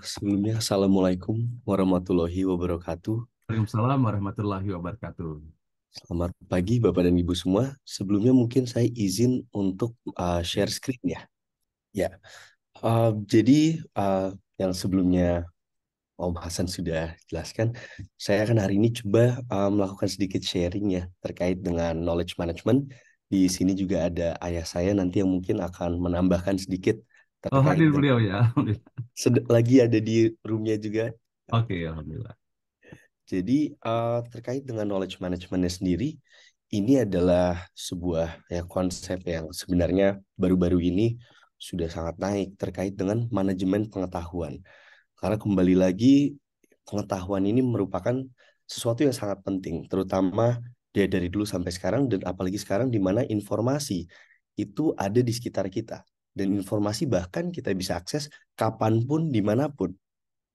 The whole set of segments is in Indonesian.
Sebelumnya, Assalamualaikum warahmatullahi wabarakatuh. Waalaikumsalam warahmatullahi wabarakatuh. Selamat pagi Bapak dan Ibu semua. Sebelumnya mungkin saya izin untuk share screen ya. Ya, jadi yang sebelumnya Om Hasan sudah jelaskan, saya akan hari ini coba melakukan sedikit sharing ya terkait dengan knowledge management. Di sini juga ada ayah saya nanti yang mungkin akan menambahkan sedikit Oh, terkait hadir dengan beliau ya. Alhamdulillah. lagi ada di roomnya juga. Oke, alhamdulillah. Jadi terkait dengan knowledge managementnya sendiri, ini adalah sebuah ya konsep yang sebenarnya baru-baru ini sudah sangat naik terkait dengan manajemen pengetahuan. Karena kembali lagi pengetahuan ini merupakan sesuatu yang sangat penting, terutama dari dulu sampai sekarang dan apalagi sekarang di mana informasi itu ada di sekitar kita. Dan informasi bahkan kita bisa akses kapanpun, dimanapun.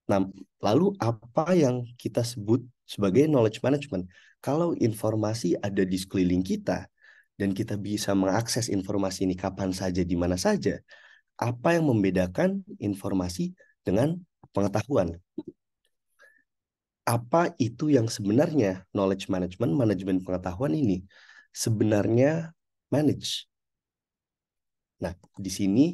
Nah, lalu apa yang kita sebut sebagai knowledge management? Kalau informasi ada di sekeliling kita dan kita bisa mengakses informasi ini kapan saja, di mana saja, apa yang membedakan informasi dengan pengetahuan? Apa itu yang sebenarnya knowledge management, manajemen pengetahuan ini? Sebenarnya manage. Nah, di sini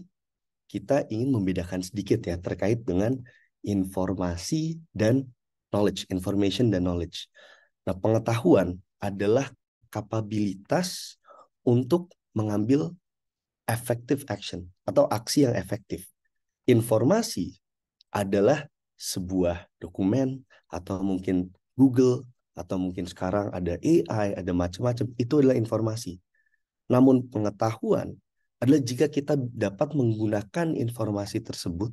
kita ingin membedakan sedikit ya terkait dengan informasi dan knowledge, information dan knowledge. Nah, pengetahuan adalah kapabilitas untuk mengambil effective action atau aksi yang efektif. Informasi adalah sebuah dokumen atau mungkin Google atau mungkin sekarang ada AI, ada macam-macam. Itu adalah informasi. Namun pengetahuan adalah jika kita dapat menggunakan informasi tersebut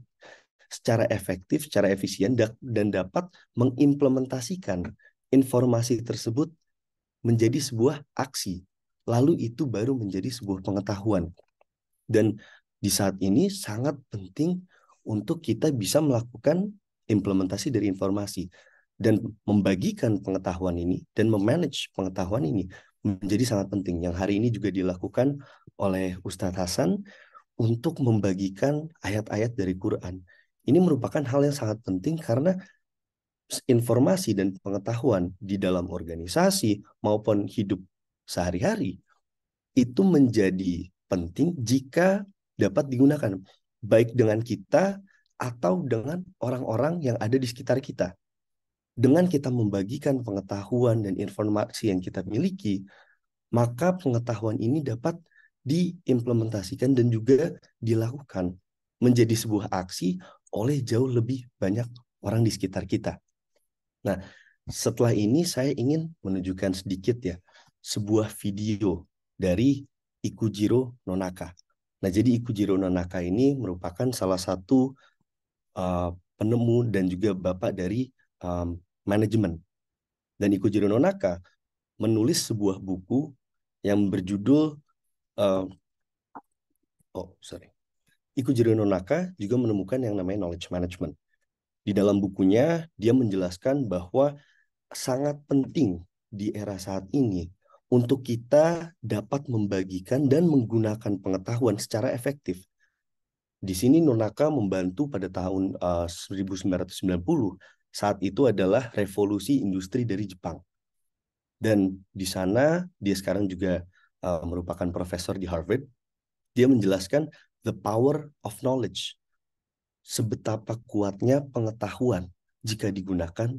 secara efektif, secara efisien, dan dapat mengimplementasikan informasi tersebut menjadi sebuah aksi. Lalu itu baru menjadi sebuah pengetahuan. Dan di saat ini sangat penting untuk kita bisa melakukan implementasi dari informasi dan membagikan pengetahuan ini dan memanage pengetahuan ini menjadi sangat penting. Yang hari ini juga dilakukan oleh Ustadz Hasan untuk membagikan ayat-ayat dari Quran. Ini merupakan hal yang sangat penting karena informasi dan pengetahuan di dalam organisasi maupun hidup sehari-hari itu menjadi penting jika dapat digunakan baik dengan kita atau dengan orang-orang yang ada di sekitar kita. Dengan kita membagikan pengetahuan dan informasi yang kita miliki, maka pengetahuan ini dapat diimplementasikan dan juga dilakukan menjadi sebuah aksi oleh jauh lebih banyak orang di sekitar kita. Nah, setelah ini saya ingin menunjukkan sedikit ya sebuah video dari Ikujiro Nonaka. Nah, jadi Ikujiro Nonaka ini merupakan salah satu penemu dan juga bapak dari manajemen. Dan Ikujiro Nonaka menulis sebuah buku yang berjudul uh, Ikujiro Nonaka juga menemukan yang namanya knowledge management. Di dalam bukunya dia menjelaskan bahwa sangat penting di era saat ini untuk kita dapat membagikan dan menggunakan pengetahuan secara efektif. Di sini Nonaka membantu pada tahun 1990. Saat itu adalah revolusi industri dari Jepang. Dan di sana dia sekarang juga merupakan profesor di Harvard. Dia menjelaskan the power of knowledge. Sebetapa kuatnya pengetahuan jika digunakan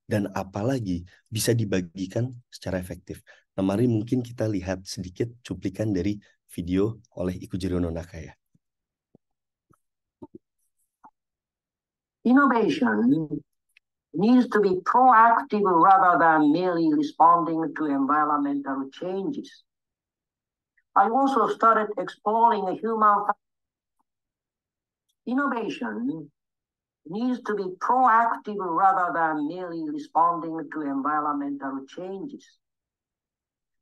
dan apalagi bisa dibagikan secara efektif. Nah, mari mungkin kita lihat sedikit cuplikan dari video oleh Ikujiro Nonaka ya. Innovation needs to be proactive rather than merely responding to environmental changes. I also started exploring human innovation needs to be proactive rather than merely responding to environmental changes.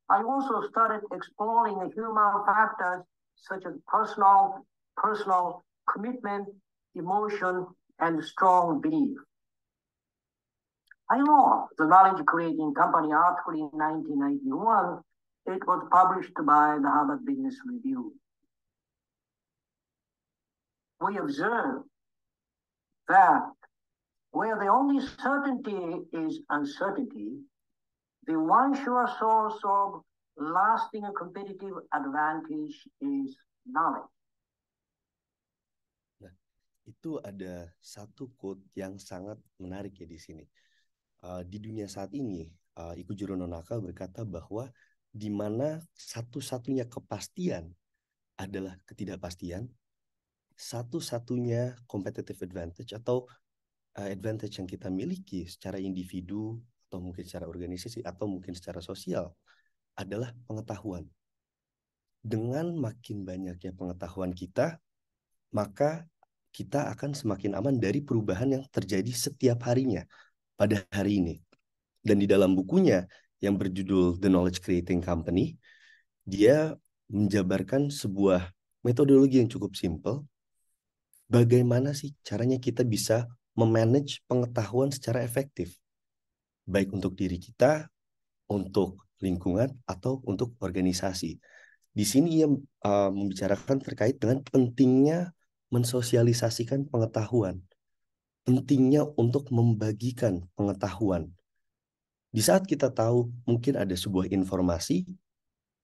I also started exploring human factors such as personal commitment, emotion, and strong belief. I wrote the knowledge creating company article in 1991. It was published by the Harvard Business Review. We observed that where the only certainty is uncertainty, the one sure source of lasting competitive advantage is knowledge. Nah, itu ada satu quote yang sangat menarik ya di sini. Di dunia saat ini, Ikujiro no Naka berkata bahwa di mana satu-satunya kepastian adalah ketidakpastian, satu-satunya competitive advantage atau advantage yang kita miliki secara individu atau mungkin secara organisasi atau mungkin secara sosial adalah pengetahuan. Dengan makin banyaknya pengetahuan kita, maka kita akan semakin aman dari perubahan yang terjadi setiap harinya pada hari ini. Dan di dalam bukunya yang berjudul The Knowledge Creating Company, dia menjabarkan sebuah metodologi yang cukup simpel. Bagaimana sih caranya kita bisa memanage pengetahuan secara efektif, baik untuk diri kita, untuk lingkungan, atau untuk organisasi. Di sini ia membicarakan terkait dengan pentingnya mensosialisasikan pengetahuan, pentingnya untuk membagikan pengetahuan. Di saat kita tahu mungkin ada sebuah informasi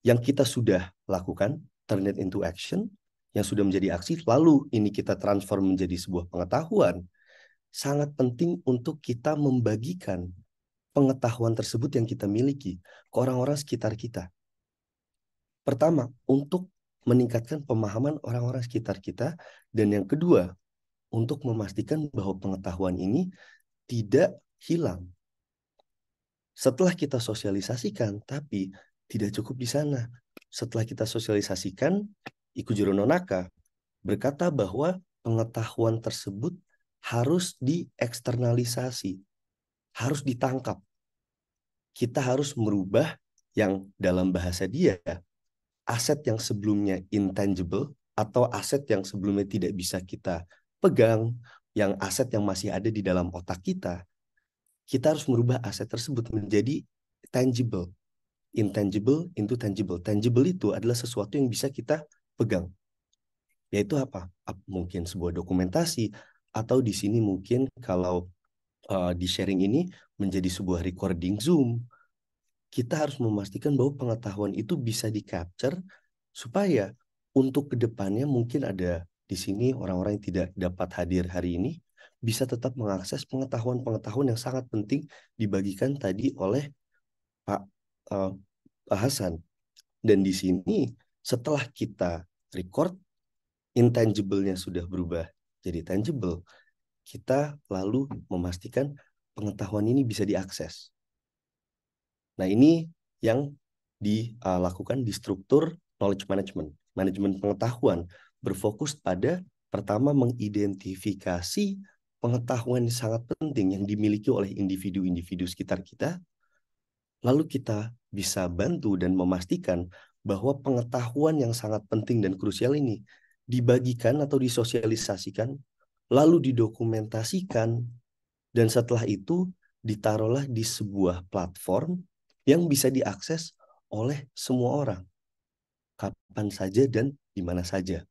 yang kita sudah lakukan, turn it into action, yang sudah menjadi aksi, lalu ini kita transform menjadi sebuah pengetahuan, sangat penting untuk kita membagikan pengetahuan tersebut yang kita miliki ke orang-orang sekitar kita. Pertama, untuk meningkatkan pemahaman orang-orang sekitar kita, dan yang kedua, untuk memastikan bahwa pengetahuan ini tidak hilang. Setelah kita sosialisasikan, tapi tidak cukup di sana. Setelah kita sosialisasikan, Ikujiro no Naka berkata bahwa pengetahuan tersebut harus dieksternalisasi, harus ditangkap. Kita harus merubah yang dalam bahasa dia, aset yang sebelumnya intangible atau aset yang sebelumnya tidak bisa kita pegang, yang aset yang masih ada di dalam otak kita harus merubah aset tersebut menjadi tangible. Intangible into tangible. Tangible itu adalah sesuatu yang bisa kita pegang. Yaitu apa? Mungkin sebuah dokumentasi, atau di sini mungkin kalau di sharing ini menjadi sebuah recording Zoom. Kita harus memastikan bahwa pengetahuan itu bisa di-capture supaya untuk kedepannya mungkin ada di sini orang-orang yang tidak dapat hadir hari ini bisa tetap mengakses pengetahuan-pengetahuan yang sangat penting dibagikan tadi oleh Pak Hasan. Dan di sini setelah kita record, intangible-nya sudah berubah jadi tangible, kita lalu memastikan pengetahuan ini bisa diakses. Nah, ini yang dilakukan di struktur knowledge management, manajemen pengetahuan, berfokus pada pertama mengidentifikasi pengetahuan yang sangat penting yang dimiliki oleh individu-individu sekitar kita, lalu kita bisa bantu dan memastikan bahwa pengetahuan yang sangat penting dan krusial ini dibagikan atau disosialisasikan, lalu didokumentasikan, dan setelah itu ditaruhlah di sebuah platform yang bisa diakses oleh semua orang, kapan saja dan di mana saja.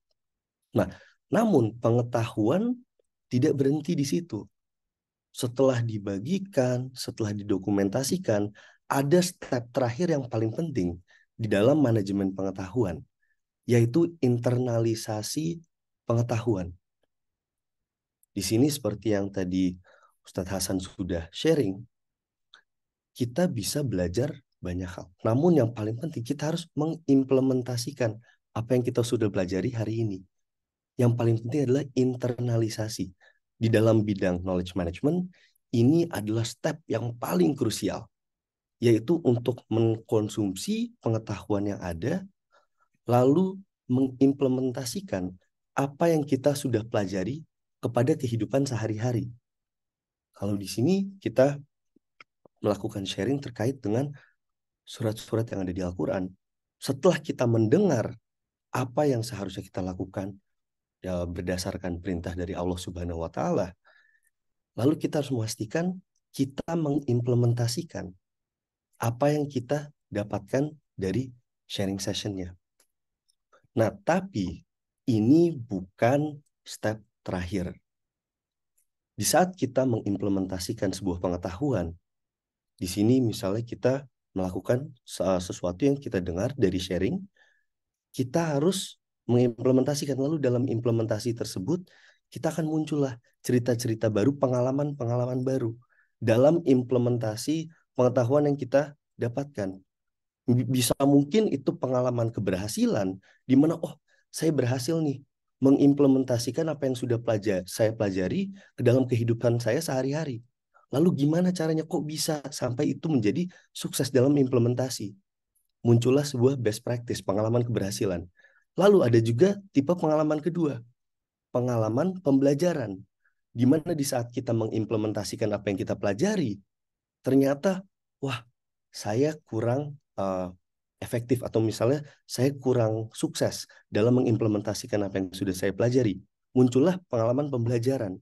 Nah, namun pengetahuan tidak berhenti di situ. Setelah dibagikan, setelah didokumentasikan, ada step terakhir yang paling penting di dalam manajemen pengetahuan, yaitu internalisasi pengetahuan. Di sini seperti yang tadi Ustadz Hasan sudah sharing, kita bisa belajar banyak hal. Namun yang paling penting kita harus mengimplementasikan apa yang kita sudah pelajari hari ini. Yang paling penting adalah internalisasi. Di dalam bidang knowledge management, ini adalah step yang paling krusial, yaitu untuk mengkonsumsi pengetahuan yang ada, lalu mengimplementasikan apa yang kita sudah pelajari kepada kehidupan sehari-hari. Kalau di sini kita melakukan sharing terkait dengan surat-surat yang ada di Al-Quran. Setelah kita mendengar apa yang seharusnya kita lakukan ya, berdasarkan perintah dari Allah Subhanahu wa Ta'ala, lalu kita harus memastikan kita mengimplementasikan apa yang kita dapatkan dari sharing session-nya. Nah, tapi ini bukan step terakhir. Di saat kita mengimplementasikan sebuah pengetahuan, di sini misalnya kita melakukan sesuatu yang kita dengar dari sharing, kita harus mengimplementasikan. Lalu dalam implementasi tersebut, kita akan muncullah cerita-cerita baru, pengalaman-pengalaman baru dalam implementasi pengetahuan yang kita dapatkan. Bisa mungkin itu pengalaman keberhasilan, di mana saya berhasil nih mengimplementasikan apa yang sudah saya pelajari ke dalam kehidupan saya sehari-hari. Lalu gimana caranya kok bisa sampai itu menjadi sukses dalam implementasi? Muncullah sebuah best practice, pengalaman keberhasilan. Lalu ada juga tipe pengalaman kedua, pengalaman pembelajaran. Di mana di saat kita mengimplementasikan apa yang kita pelajari, ternyata, wah, saya kurang efektif, atau misalnya saya kurang sukses dalam mengimplementasikan apa yang sudah saya pelajari. Muncullah pengalaman pembelajaran.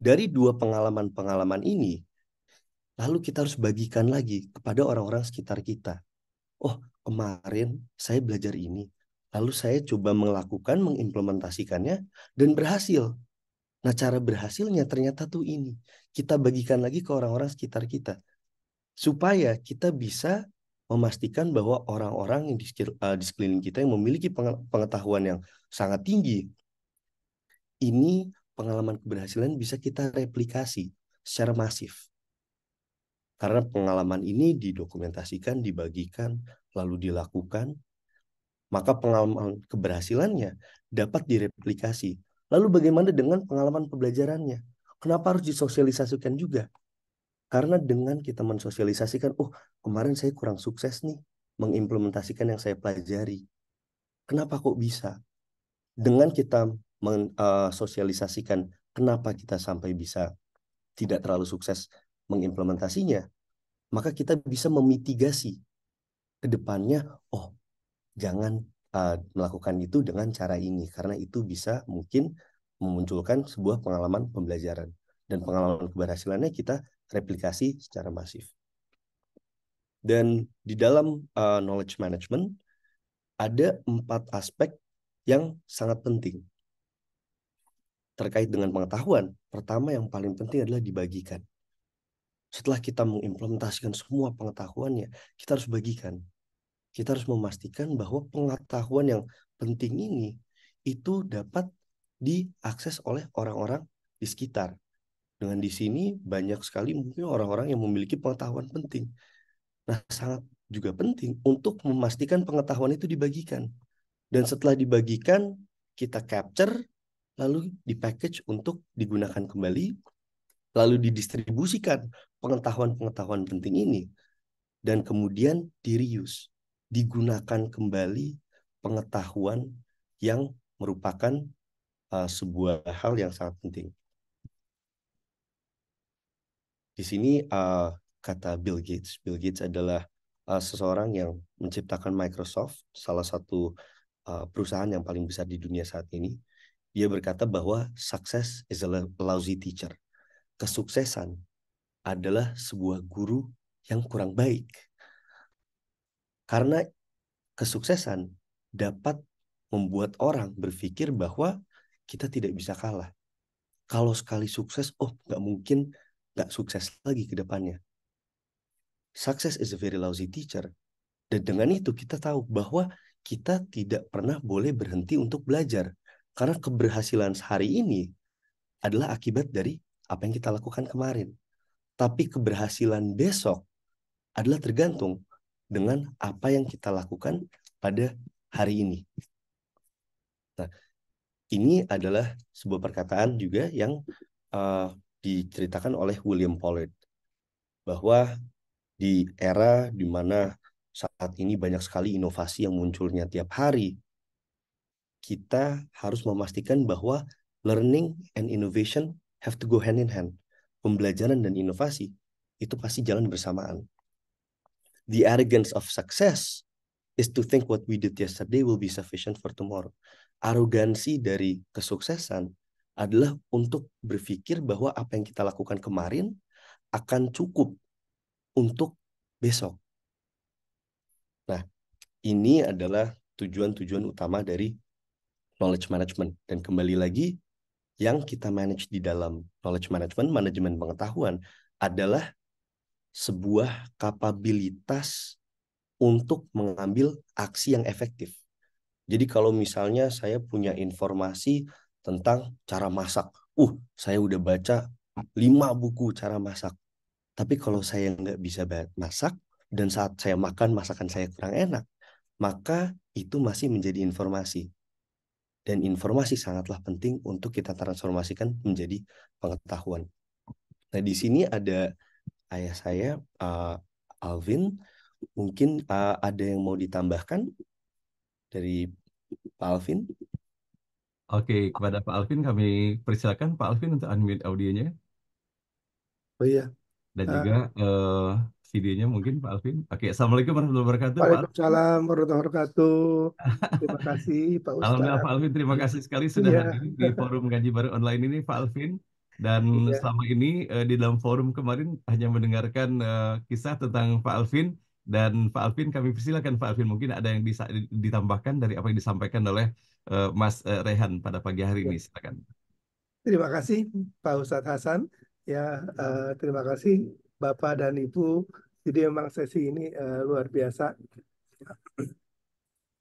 Dari dua pengalaman-pengalaman ini, lalu kita harus bagikan lagi kepada orang-orang sekitar kita. Oh, kemarin saya belajar ini, lalu saya coba mengimplementasikannya, dan berhasil. Nah, cara berhasilnya ternyata tuh ini. Kita bagikan lagi ke orang-orang sekitar kita, supaya kita bisa memastikan bahwa orang-orang yang di sekeliling kita yang memiliki pengetahuan yang sangat tinggi, ini pengalaman keberhasilan bisa kita replikasi secara masif. Karena pengalaman ini didokumentasikan, dibagikan, lalu dilakukan, maka pengalaman keberhasilannya dapat direplikasi. Lalu bagaimana dengan pengalaman pembelajarannya? Kenapa harus disosialisasikan juga? Karena dengan kita mensosialisasikan, kemarin saya kurang sukses nih mengimplementasikan yang saya pelajari. Kenapa kok bisa? Dengan kita mensosialisasikan kenapa kita sampai bisa tidak terlalu sukses mengimplementasinya, maka kita bisa memitigasi ke depannya, jangan melakukan itu dengan cara ini, karena itu bisa mungkin memunculkan sebuah pengalaman pembelajaran. Dan pengalaman keberhasilannya kita replikasi secara masif. Dan di dalam knowledge management, ada 4 aspek yang sangat penting terkait dengan pengetahuan. Pertama, yang paling penting adalah dibagikan. Setelah kita mengimplementasikan semua pengetahuannya, kita harus bagikan. Kita harus memastikan bahwa pengetahuan yang penting ini itu dapat diakses oleh orang-orang di sekitar. Dengan di sini banyak sekali mungkin orang-orang yang memiliki pengetahuan penting. Nah, sangat juga penting untuk memastikan pengetahuan itu dibagikan. Dan setelah dibagikan, kita capture, lalu dipackage untuk digunakan kembali, lalu didistribusikan pengetahuan-pengetahuan penting ini, dan kemudian di-reuse, digunakan kembali pengetahuan yang merupakan sebuah hal yang sangat penting. Di sini kata Bill Gates. Bill Gates adalah seseorang yang menciptakan Microsoft, salah satu perusahaan yang paling besar di dunia saat ini. Dia berkata bahwa success is a lousy teacher. Kesuksesan adalah sebuah guru yang kurang baik. Karena kesuksesan dapat membuat orang berpikir bahwa kita tidak bisa kalah. Kalau sekali sukses, nggak mungkin nggak sukses lagi ke depannya. Success is a very lousy teacher. Dan dengan itu kita tahu bahwa kita tidak pernah boleh berhenti untuk belajar. Karena keberhasilan sehari ini adalah akibat dari apa yang kita lakukan kemarin. Tapi keberhasilan besok adalah tergantung dengan apa yang kita lakukan pada hari ini. Nah, ini adalah sebuah perkataan juga yang diceritakan oleh William Pollard, bahwa di era di mana saat ini banyak sekali inovasi yang munculnya tiap hari, kita harus memastikan bahwa learning and innovation have to go hand in hand. Pembelajaran dan inovasi itu pasti jalan bersamaan. The arrogance of success is to think what we did yesterday will be sufficient for tomorrow. Arogansi dari kesuksesan adalah untuk berpikir bahwa apa yang kita lakukan kemarin akan cukup untuk besok. Nah, ini adalah tujuan-tujuan utama dari knowledge management. Dan kembali lagi, yang kita manage di dalam knowledge management, manajemen pengetahuan adalah sebuah kapabilitas untuk mengambil aksi yang efektif. Jadi kalau misalnya saya punya informasi tentang cara masak, saya udah baca 5 buku cara masak. Tapi kalau saya nggak bisa masak, dan saat saya makan masakan saya kurang enak, maka itu masih menjadi informasi. Dan informasi sangatlah penting untuk kita transformasikan menjadi pengetahuan. Nah, di sini ada ayah saya, Alvin. Mungkin ada yang mau ditambahkan dari Pak Alvin? Oke, kepada Pak Alvin kami persilakan Pak Alvin untuk unmute audionya Oh iya, dan Eh, juga videonya mungkin Pak Alvin. Oke, Assalamualaikum warahmatullahi wabarakatuh Pak Alvin. Waalaikumsalam warahmatullahi wabarakatuh. Terima kasih Pak Alhamdulillah Ustadz. Pak Alvin, terima kasih sekali sudah Iya, hadir di forum Ngaji Baru Online ini Pak Alvin. Dan iya. selama ini di dalam forum kemarin hanya mendengarkan kisah tentang Pak Alvin. Dan Pak Alvin kami persilakan Pak Alvin, mungkin ada yang bisa ditambahkan dari apa yang disampaikan oleh Mas Rehan pada pagi hari ini. Silakan. Terima kasih Pak Ustadz Hasan. Ya, terima kasih Bapak dan Ibu. Jadi memang sesi ini luar biasa.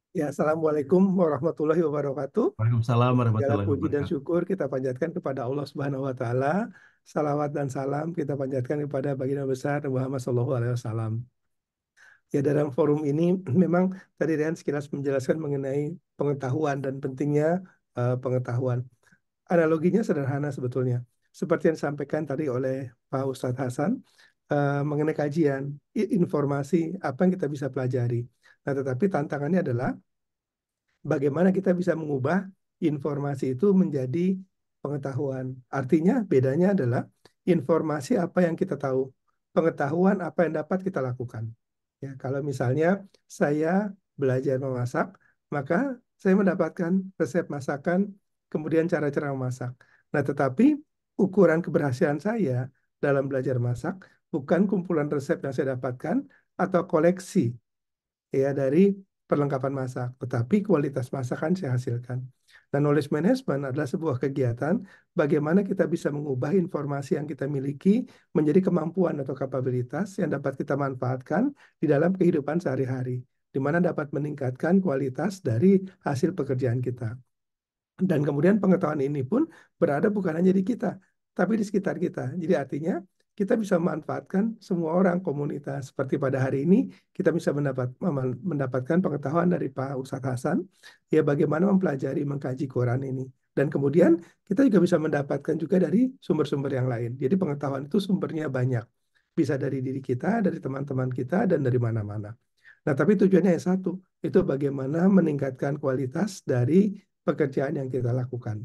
Ya, Assalamualaikum warahmatullahi wabarakatuh. Waalaikumsalam Segala warahmatullahi puji dan wabarakatuh. syukur kita panjatkan kepada Allah Subhanahu wa taala. Salawat dan salam kita panjatkan kepada baginda besar Muhammad sallallahu alaihi wasallam. Ya, dalam forum ini memang tadi Rian sekilas menjelaskan mengenai pengetahuan dan pentingnya pengetahuan. Analoginya sederhana sebetulnya. Seperti yang disampaikan tadi oleh Pak Ustadz Hasan mengenai kajian, informasi apa yang kita bisa pelajari. Nah, tetapi tantangannya adalah bagaimana kita bisa mengubah informasi itu menjadi pengetahuan. Artinya bedanya adalah informasi apa yang kita tahu, pengetahuan apa yang dapat kita lakukan. Ya, kalau misalnya saya belajar memasak, maka saya mendapatkan resep masakan, kemudian cara-cara memasak. Nah, tetapi ukuran keberhasilan saya dalam belajar masak bukan kumpulan resep yang saya dapatkan atau koleksi ya dari perlengkapan masak, tetapi kualitas masakan saya hasilkan. Dan knowledge management adalah sebuah kegiatan bagaimana kita bisa mengubah informasi yang kita miliki menjadi kemampuan atau kapabilitas yang dapat kita manfaatkan di dalam kehidupan sehari-hari, di mana dapat meningkatkan kualitas dari hasil pekerjaan kita. Dan kemudian pengetahuan ini pun berada bukan hanya di kita, tapi di sekitar kita. Jadi artinya kita bisa memanfaatkan semua orang komunitas. Seperti pada hari ini kita bisa mendapatkan pengetahuan dari Pak Ustadz Hasan, ya bagaimana mempelajari, mengkaji Quran ini. Dan kemudian kita juga bisa mendapatkan juga dari sumber-sumber yang lain. Jadi pengetahuan itu sumbernya banyak. Bisa dari diri kita, dari teman-teman kita, dan dari mana-mana. Nah, tapi tujuannya yang satu, itu bagaimana meningkatkan kualitas dari pekerjaan yang kita lakukan.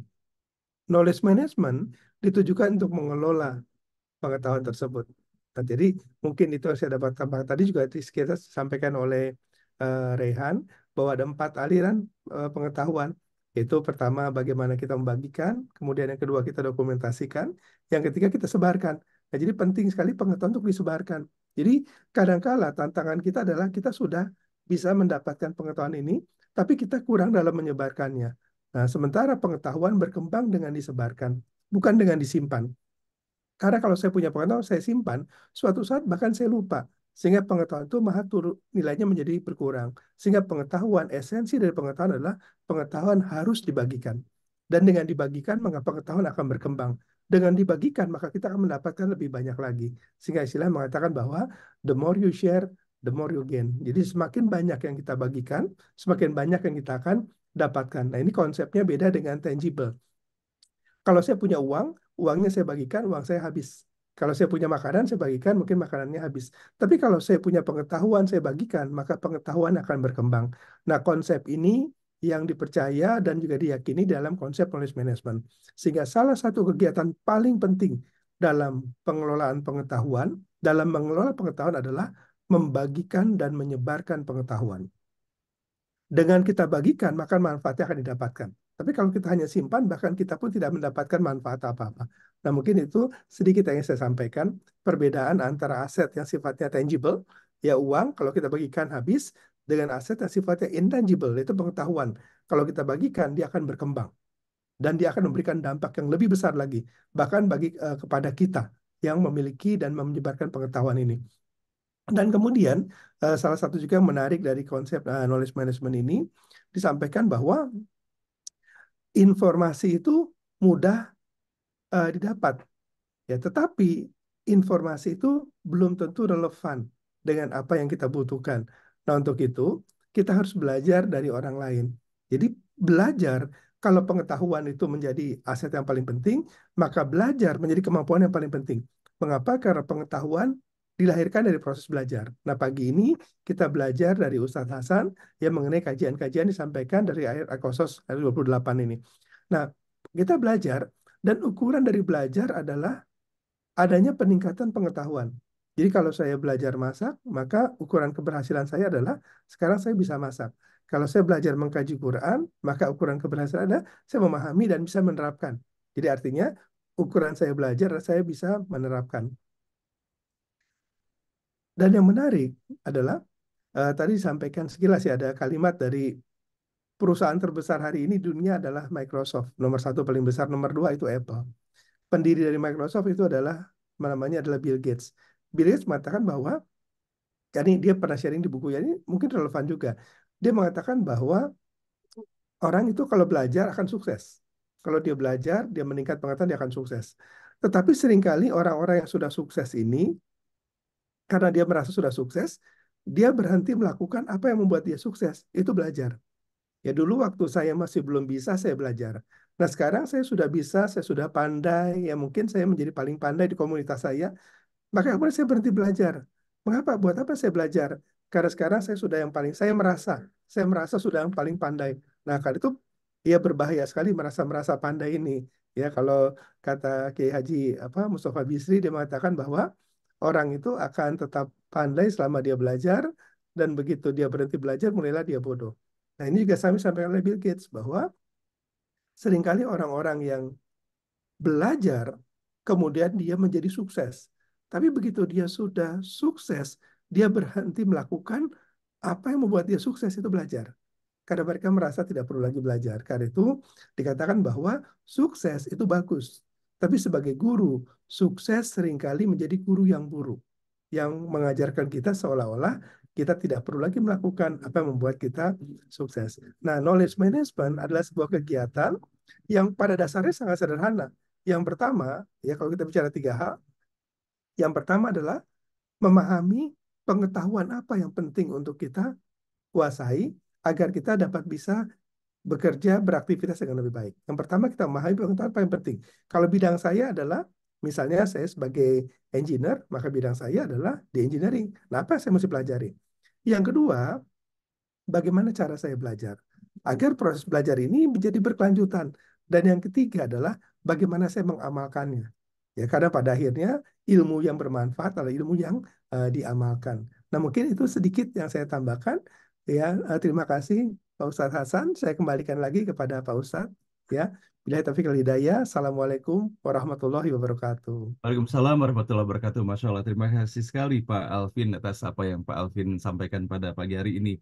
Knowledge management ditujukan untuk mengelola pengetahuan tersebut. Nah, jadi mungkin itu yang saya dapat tambahkan. Tadi juga kita sampaikan oleh Rehan bahwa ada 4 aliran pengetahuan. Yaitu pertama bagaimana kita membagikan, kemudian yang kedua kita dokumentasikan, yang ketiga kita sebarkan. Nah, jadi penting sekali pengetahuan untuk disebarkan. Jadi kadangkala tantangan kita adalah kita sudah bisa mendapatkan pengetahuan ini, tapi kita kurang dalam menyebarkannya. Nah, sementara pengetahuan berkembang dengan disebarkan, bukan dengan disimpan. Karena kalau saya punya pengetahuan, saya simpan, suatu saat bahkan saya lupa. Sehingga pengetahuan itu maha turun, nilainya menjadi berkurang. Sehingga pengetahuan, esensi dari pengetahuan adalah pengetahuan harus dibagikan. Dan dengan dibagikan, maka pengetahuan akan berkembang. Dengan dibagikan, maka kita akan mendapatkan lebih banyak lagi. Sehingga istilah mengatakan bahwa the more you share, the more you gain. Jadi semakin banyak yang kita bagikan, semakin banyak yang kita akan dapatkan. Nah, ini konsepnya beda dengan tangible. Kalau saya punya uang, uangnya saya bagikan, uang saya habis. Kalau saya punya makanan, saya bagikan, mungkin makanannya habis. Tapi kalau saya punya pengetahuan, saya bagikan, maka pengetahuan akan berkembang. Nah, konsep ini yang dipercaya dan juga diyakini dalam konsep knowledge management. Sehingga salah satu kegiatan paling penting dalam pengelolaan pengetahuan, dalam mengelola pengetahuan adalah membagikan dan menyebarkan pengetahuan. Dengan kita bagikan, maka manfaatnya akan didapatkan. Tapi kalau kita hanya simpan, bahkan kita pun tidak mendapatkan manfaat apa-apa. Nah, mungkin itu sedikit yang saya sampaikan, perbedaan antara aset yang sifatnya tangible, ya uang, kalau kita bagikan habis, dengan aset yang sifatnya intangible, yaitu pengetahuan. Kalau kita bagikan, dia akan berkembang. dan dia akan memberikan dampak yang lebih besar lagi, bahkan kepada kita yang memiliki dan menyebarkan pengetahuan ini. Dan kemudian salah satu juga yang menarik dari konsep knowledge management ini disampaikan bahwa informasi itu mudah didapat, ya, tetapi informasi itu belum tentu relevan dengan apa yang kita butuhkan. Nah, untuk itu kita harus belajar dari orang lain. Jadi belajar, kalau pengetahuan itu menjadi aset yang paling penting, maka belajar menjadi kemampuan yang paling penting. Mengapa? Karena pengetahuan dilahirkan dari proses belajar. Nah, pagi ini kita belajar dari Ustadz Hasan yang mengenai kajian-kajian disampaikan dari ayat Al-Qasas ayat 28 ini. Nah, kita belajar, dan ukuran dari belajar adalah adanya peningkatan pengetahuan. Jadi kalau saya belajar masak, maka ukuran keberhasilan saya adalah sekarang saya bisa masak. Kalau saya belajar mengkaji Quran, maka ukuran keberhasilan adalah saya memahami dan bisa menerapkan. Jadi artinya ukuran saya belajar, saya bisa menerapkan. Dan yang menarik adalah tadi disampaikan sekilas ya, ada kalimat dari perusahaan terbesar hari ini di dunia adalah Microsoft. Nomor satu paling besar, nomor dua itu Apple. Pendiri dari Microsoft itu adalah namanya adalah Bill Gates. Bill Gates mengatakan bahwa, ini dia pernah sharing di bukunya, ini mungkin relevan juga. Dia mengatakan bahwa orang itu kalau belajar akan sukses. Kalau dia belajar, dia meningkat pengetahuan, dia akan sukses. Tetapi seringkali orang-orang yang sudah sukses ini, karena dia merasa sudah sukses, dia berhenti melakukan apa yang membuat dia sukses, itu belajar. Ya dulu waktu saya masih belum bisa, saya belajar. Nah sekarang saya sudah bisa, saya sudah pandai, ya mungkin saya menjadi paling pandai di komunitas saya, maka kemudian saya berhenti belajar. Mengapa? Buat apa saya belajar? Karena sekarang saya sudah yang paling, saya merasa sudah yang paling pandai. Nah karena itu ya berbahaya sekali merasa pandai ini. Ya kalau kata Kiai Haji Mustafa Bisri, dia mengatakan bahwa orang itu akan tetap pandai selama dia belajar, dan begitu dia berhenti belajar, mulailah dia bodoh. Nah ini juga kami sampaikan oleh Bill Gates bahwa seringkali orang-orang yang belajar kemudian dia menjadi sukses. Tapi begitu dia sudah sukses, dia berhenti melakukan apa yang membuat dia sukses, itu belajar. Karena mereka merasa tidak perlu lagi belajar. Karena itu dikatakan bahwa sukses itu bagus. Tapi sebagai guru, sukses seringkali menjadi guru yang buruk, yang mengajarkan kita seolah-olah kita tidak perlu lagi melakukan apa yang membuat kita sukses. Nah, knowledge management adalah sebuah kegiatan yang pada dasarnya sangat sederhana. Yang pertama, ya kalau kita bicara 3 hal, yang pertama adalah memahami pengetahuan apa yang penting untuk kita kuasai agar kita dapat bisa bekerja, beraktivitas dengan lebih baik. Yang pertama, kita memahami pengetahuan apa yang penting. Kalau bidang saya adalah, misalnya saya sebagai engineer, maka bidang saya adalah di engineering. Nah, apa yang saya mesti pelajari? Yang kedua, bagaimana cara saya belajar? Agar proses belajar ini menjadi berkelanjutan. Dan yang ketiga adalah bagaimana saya mengamalkannya. Ya, karena pada akhirnya ilmu yang bermanfaat adalah ilmu yang diamalkan. Nah, mungkin itu sedikit yang saya tambahkan. Ya, terima kasih Pak Ustadz Hasan. Saya kembalikan lagi kepada Pak Ustadz. Ya, billahi taufiq wal hidayah. Assalamualaikum warahmatullahi wabarakatuh. Waalaikumsalam warahmatullahi wabarakatuh. Masya Allah, terima kasih sekali Pak Alvin atas apa yang Pak Alvin sampaikan pada pagi hari ini.